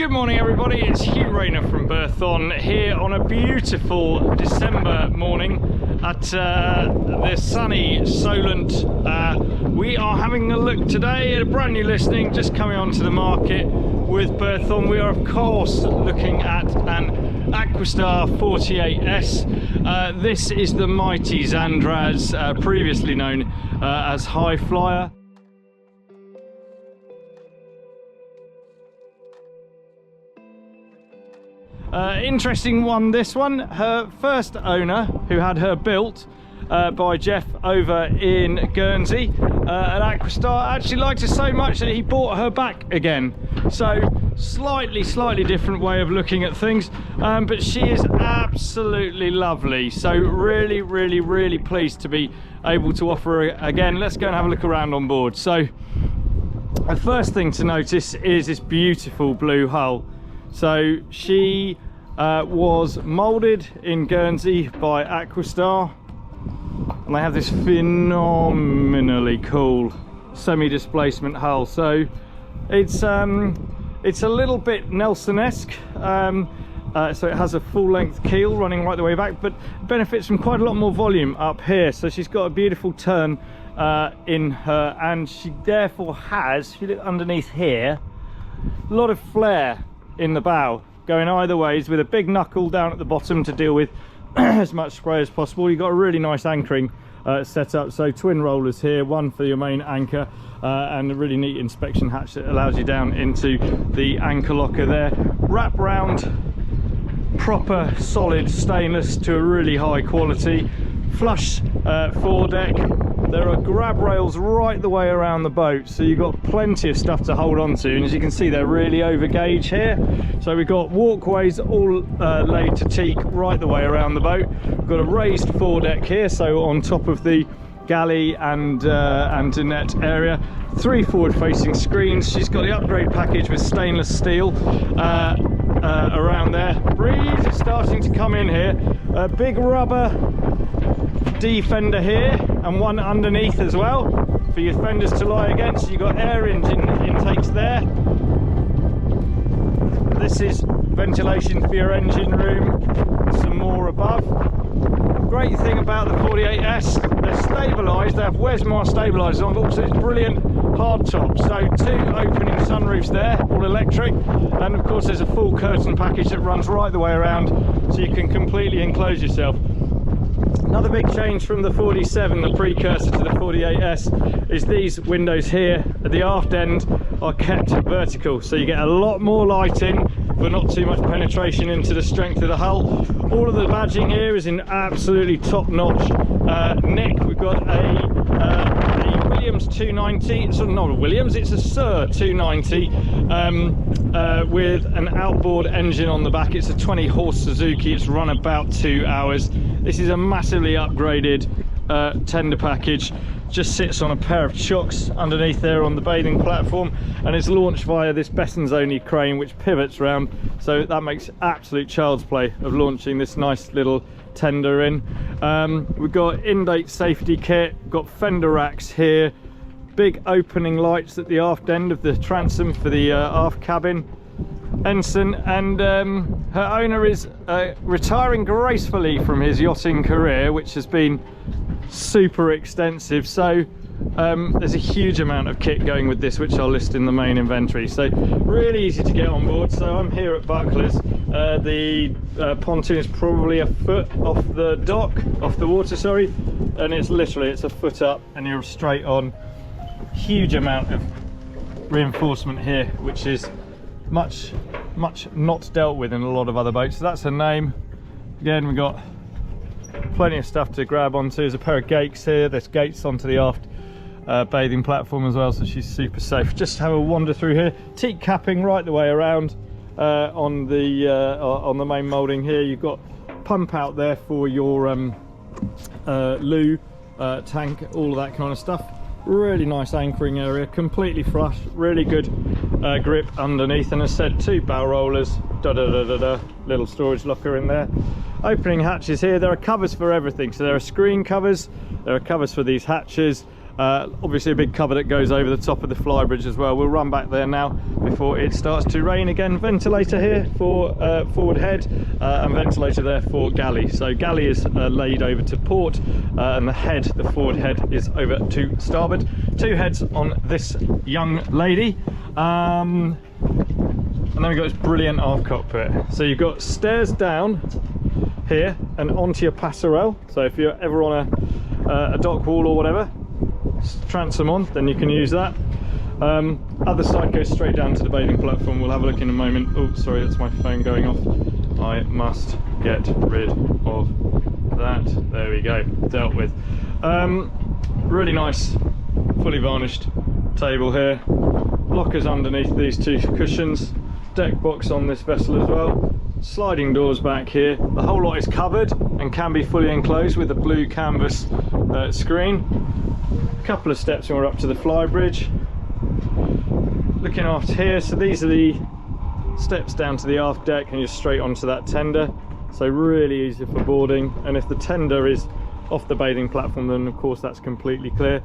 Good morning everybody, it's Hugh Rayner from Berthon here on a beautiful December morning at the sunny Solent. We are having a look today at a brand new listing just coming onto the market with Berthon. We are of course looking at an Aquastar 48S. This is the mighty ZANDRAZ, previously known as High Flyer. Interesting one, this one. Her first owner, who had her built by Jeff over in Guernsey at Aquastar, actually liked her so much that he bought her back again. So slightly different way of looking at things, but she is absolutely lovely. So really pleased to be able to offer her again. Let's go and have a look around on board. So the first thing to notice is this beautiful blue hull. So she was moulded in Guernsey by Aquastar, and they have this phenomenally cool semi-displacement hull. So it's a little bit Nelson-esque. So it has a full-length keel running right the way back, but benefits from quite a lot more volume up here. So she's got a beautiful turn in her, and she therefore has, if you look underneath here, a lot of flare in the bow going either ways, with a big knuckle down at the bottom to deal with as much spray as possible. You've got a really nice anchoring set up, so twin rollers here, one for your main anchor and a really neat inspection hatch that allows you down into the anchor locker there. Wrap round, proper solid stainless to a really high quality. Flush foredeck. There are grab rails right the way around the boat, so you've got plenty of stuff to hold on to, and as you can see they're really over gauge here. So we've got walkways all laid to teak right the way around the boat. We've got a raised foredeck here, so on top of the galley and dinette area. 3 forward facing screens. She's got the upgrade package with stainless steel around there. Breeze is starting to come in here. A big rubber D-fender here and one underneath as well for your fenders to lie against. You've got air engine intakes there. This is ventilation for your engine room, some more above. Great thing about the 48S, they're stabilised, they have Wesmar stabilisers on, but also it's brilliant hard top. So 2 opening sunroofs there, all electric, and of course there's a full curtain package that runs right the way around, so you can completely enclose yourself. Another big change from the 47, the precursor to the 48S, is these windows here at the aft end are kept vertical, so you get a lot more light in, but not too much penetration into the strength of the hull. All of the badging here is in absolutely top-notch nick. We've got a Williams 290, it's not a Williams, it's a Sir 290 with an outboard engine on the back. It's a 20-horse Suzuki, it's run about 2 hours. This is a massively upgraded tender package. Just sits on a pair of chocks underneath there on the bathing platform, and it's launched via this Bessons-only crane which pivots round, so that makes absolute child's play of launching this nice little tender in. We've got in-date safety kit, got fender racks here, big opening lights at the aft end of the transom for the aft cabin ensign, and her owner is retiring gracefully from his yachting career, which has been super extensive. So there's a huge amount of kit going with this, which I'll list in the main inventory. So really easy to get on board. So I'm here at Buckley's. The pontoon is probably a foot off the dock, off the water, sorry, and it's a foot up and you're straight on. Huge amount of reinforcement here, which is much not dealt with in a lot of other boats. So that's her name. Again, we've got plenty of stuff to grab onto. There's a pair of gates here. There's gates onto the aft bathing platform as well, so she's super safe. Just have a wander through here. Teak capping right the way around on the main moulding here. You've got pump out there for your loo tank, all of that kind of stuff. Really nice anchoring area, completely flush, really good grip underneath, and as I said, 2 bow rollers, little storage locker in there. Opening hatches here. There are covers for everything, so there are screen covers, there are covers for these hatches, Obviously a big cover that goes over the top of the Flybridge as well. We'll run back there now before it starts to rain again. Ventilator here for forward head, and ventilator there for galley. So galley is laid over to port, and the head, the forward head, is over to starboard. Two heads on this young lady. And then we've got this brilliant aft cockpit. So you've got stairs down here and onto your passerelle. So if you're ever on a dock wall or whatever, transom on, then you can use that. Other side goes straight down to the bathing platform. We'll have a look in a moment. Oh, sorry, that's my phone going off. I must get rid of that. There we go, dealt with. Really nice, fully varnished table here. Lockers underneath these two cushions. Deck box on this vessel as well. Sliding doors back here. The whole lot is covered and can be fully enclosed with a blue canvas screen. A couple of steps and we're up to the Flybridge. Looking aft here, so these are the steps down to the aft deck and you're straight onto that tender. So really easy for boarding, and if the tender is off the bathing platform, then of course that's completely clear.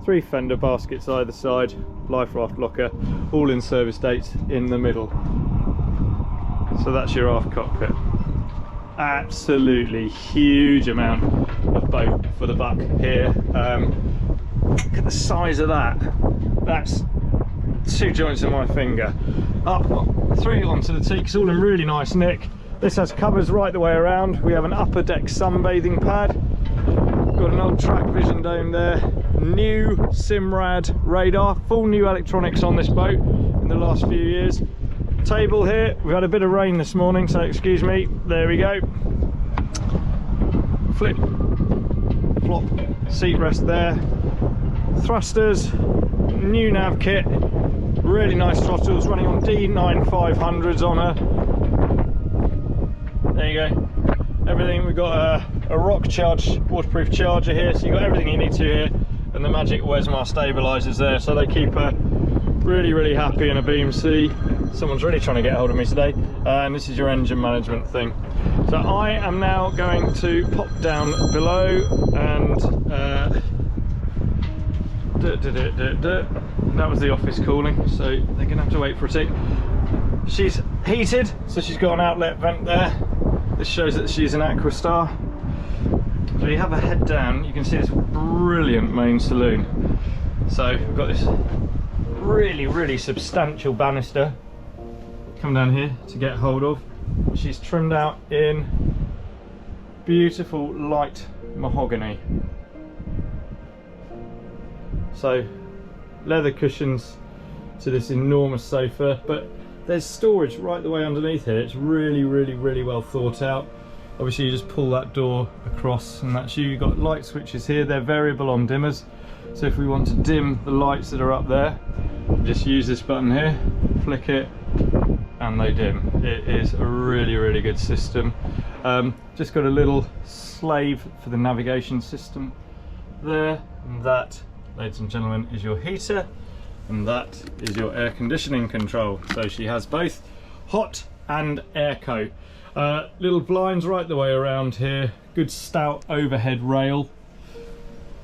3 fender baskets either side, life raft locker, all in service dates in the middle. So that's your aft cockpit. Absolutely huge amount of boat for the buck here. Look at the size of that. That's 2 joints of my finger. Up through onto the teak, it's all in really nice nick. This has covers right the way around. We have an upper deck sunbathing pad. Got an old track vision dome there. New Simrad radar, full new electronics on this boat in the last few years. Table here, we've had a bit of rain this morning, so excuse me. There we go. Flip, flop, seat rest there. Thrusters, new nav kit, really nice throttles, running on D9-500s on her. There you go. Everything, we've got a rock charge, waterproof charger here, so you've got everything you need to here. And the magic Wesmar stabilisers there, so they keep her really happy in a BMC. Someone's really trying to get hold of me today. And this is your engine management thing. So I am now going to pop down below and that was the office calling, so they're gonna have to wait for a tick. She's heated, so she's got an outlet vent there. This shows that she's an Aquastar. So you have a head down, you can see this brilliant main saloon. So we've got this really substantial banister come down here to get hold of. She's trimmed out in beautiful light mahogany. So leather cushions to this enormous sofa, but there's storage right the way underneath here. It's really well thought out. Obviously you just pull that door across and that's you. You've got light switches here, they're variable on dimmers. So if we want to dim the lights that are up there, just use this button here, flick it, and they dim. It is a really good system. Just got a little slave for the navigation system there, and that, ladies and gentlemen, is your heater, and that is your air conditioning control. So she has both hot and airco. Little blinds right the way around here, good stout overhead rail,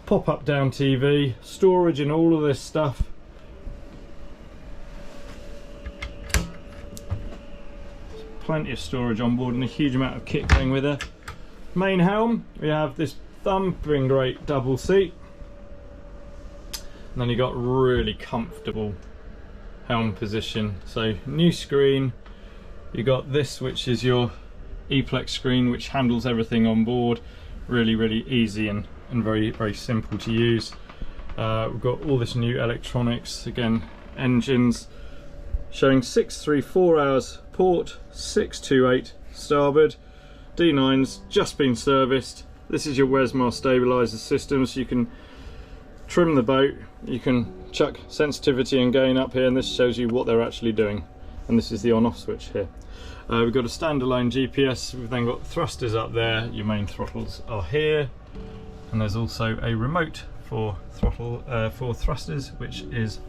pop-up down TV, storage and all of this stuff. Plenty of storage on board and a huge amount of kit going with her. Main helm, we have this thumping great double seat, and then you got really comfortable helm position. So new screen, you got this which is your E-Plex screen which handles everything on board, really easy and very simple to use. We've got all this new electronics, again engines showing 634 hours port, 628 starboard, D9's just been serviced. This is your Wesmar stabilizer system, so you can trim the boat, you can chuck sensitivity and gain up here, and this shows you what they're actually doing. And this is the on-off switch here. We've got a standalone GPS, we've then got thrusters up there, your main throttles are here, and there's also a remote for throttle for thrusters, which is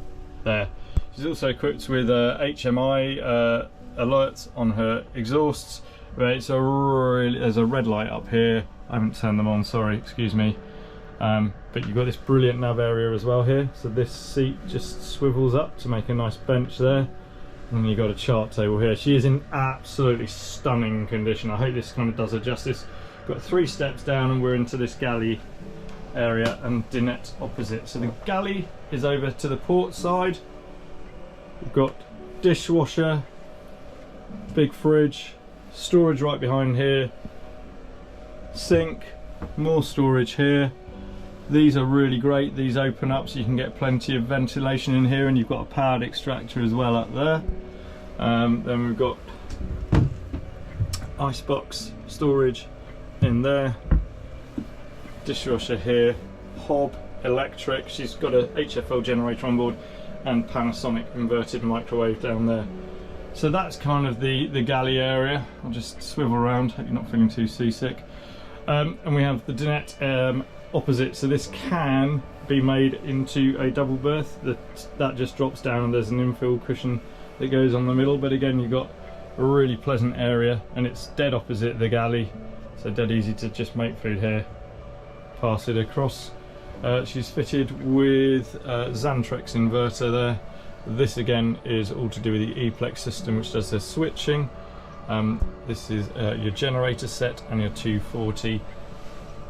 there. She's also equipped with HMI alerts on her exhausts. But there's a red light up here, I haven't turned them on, sorry, excuse me. But you've got this brilliant nav area as well here, so this seat just swivels up to make a nice bench there, and you've got a chart table here. She is in absolutely stunning condition. I hope this kind of does her justice. Got 3 steps down and we're into this galley area and dinette opposite. So the galley is over to the port side. We've got dishwasher, big fridge, storage right behind here, sink, more storage here. These are really great. These open up so you can get plenty of ventilation in here, and you've got a powered extractor as well up there. Then we've got icebox storage in there, dishwasher here, hob, electric. She's got a HFL generator on board and Panasonic inverted microwave down there. So that's kind of the galley area. I'll just swivel around, hope you're not feeling too seasick. And we have the dinette opposite, so this can be made into a double berth. That just drops down and there's an infill cushion that goes on the middle, but again you've got a really pleasant area and it's dead opposite the galley, so dead easy to just make food here, pass it across. She's fitted with ZANDRAZ inverter there. This again is all to do with the E-Plex system, which does the switching. This is your generator set and your 240,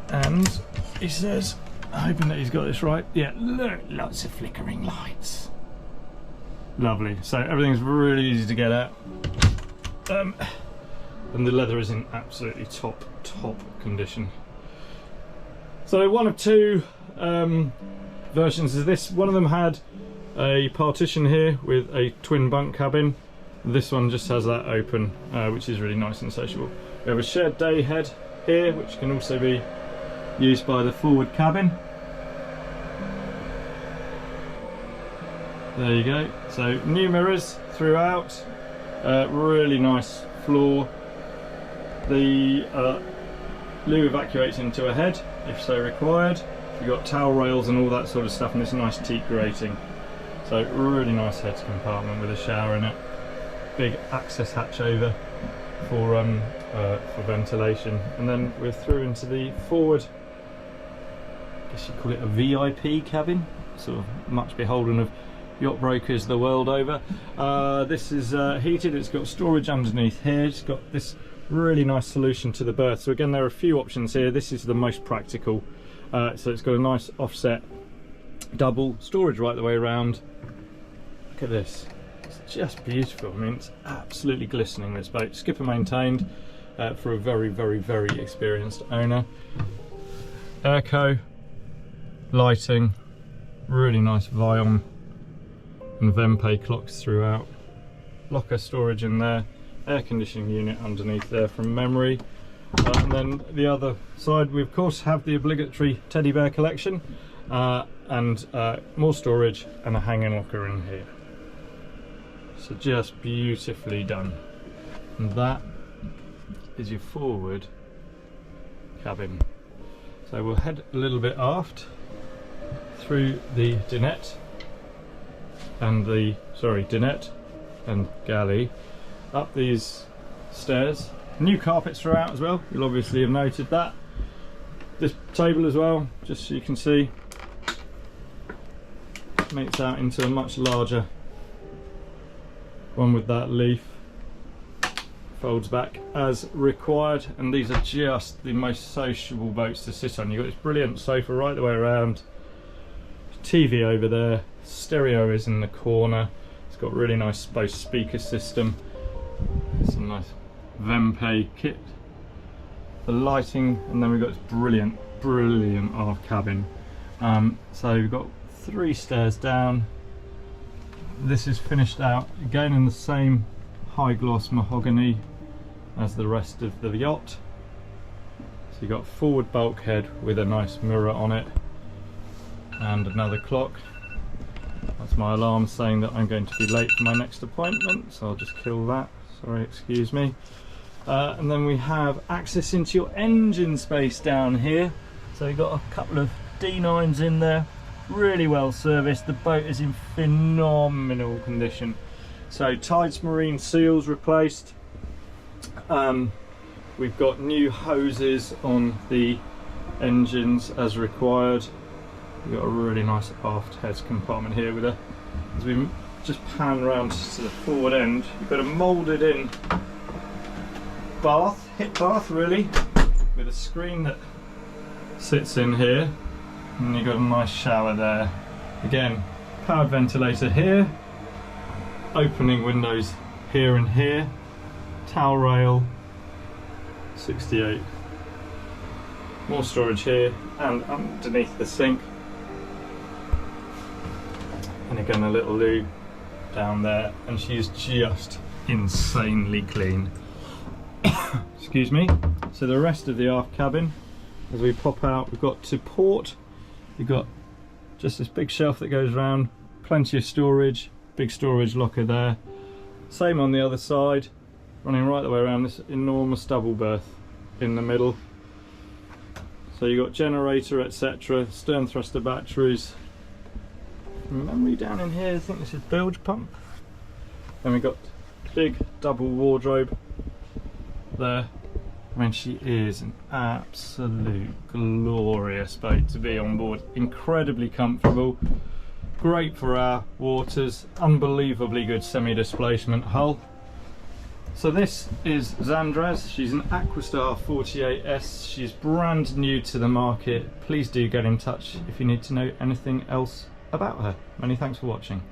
and he says, hoping that he's got this right, yeah, look, lots of flickering lights. Lovely. So everything's really easy to get at, and the leather is in absolutely top condition. So one of 2 versions of this. One of them had a partition here with a twin bunk cabin. This one just has that open, which is really nice and sociable. We have a shared day head here, which can also be used by the forward cabin. There you go. So new mirrors throughout, really nice floor. The loo evacuates into a head if so required. You've got towel rails and all that sort of stuff, and this nice teak grating. So really nice head compartment with a shower in it. Big access hatch over for ventilation, and then we're through into the forward, I guess you call it a VIP cabin, sort of much beholden of yacht brokers the world over. This is heated, it's got storage underneath here, it's got this really nice solution to the berth. So again, there are a few options here. This is the most practical. So it's got a nice offset double storage right the way around. Look at this, it's just beautiful. I mean, it's absolutely glistening, this boat. Skipper maintained for a very experienced owner. Airco, lighting, really nice Vion and Vempe clocks throughout. Locker storage in there, air conditioning unit underneath there from memory. And then the other side, we of course have the obligatory teddy bear collection, and more storage and a hanging locker in here. So just beautifully done. And that is your forward cabin. So we'll head a little bit aft through the dinette and dinette and galley, up these stairs. New carpets throughout as well, you'll obviously have noted that. This table as well, just so you can see, makes out into a much larger one with that leaf. Folds back as required, and these are just the most sociable boats to sit on. You've got this brilliant sofa right the way around, TV over there, stereo is in the corner, it's got really nice both speaker system, some nice Vempe kit, the lighting, and then we've got this brilliant aft cabin. So we've got 3 stairs down. This is finished out again in the same high gloss mahogany as the rest of the yacht. So you've got forward bulkhead with a nice mirror on it and another clock. That's my alarm saying that I'm going to be late for my next appointment, so I'll just kill that. Sorry, excuse me. And then we have access into your engine space down here. So you've got a couple of D9s in there, really well serviced. The boat is in phenomenal condition. So Tides marine seals replaced. We've got new hoses on the engines as required. We've got a really nice aft head compartment here with a, as we just pan round to the forward end, you've got a moulded in bath, hip bath really, with a screen that sits in here, and you've got a nice shower there. Again, powered ventilator here, opening windows here and here, towel rail, 68. More storage here and underneath the sink. And again a little loo down there, and she's just insanely clean. Excuse me. So the rest of the aft cabin, as we pop out, we've got to port, you've got just this big shelf that goes around, plenty of storage, big storage locker there. Same on the other side, running right the way around, this enormous double berth in the middle. So you've got generator, etc., stern thruster batteries. From memory down in here, I think this is bilge pump. Then we've got big double wardrobe there. I mean, she is an absolute glorious boat to be on board. Incredibly comfortable, great for our waters, unbelievably good semi-displacement hull. So this is ZANDRAZ. She's an Aquastar 48S. She's brand new to the market. Please do get in touch if you need to know anything else about her. Many thanks for watching.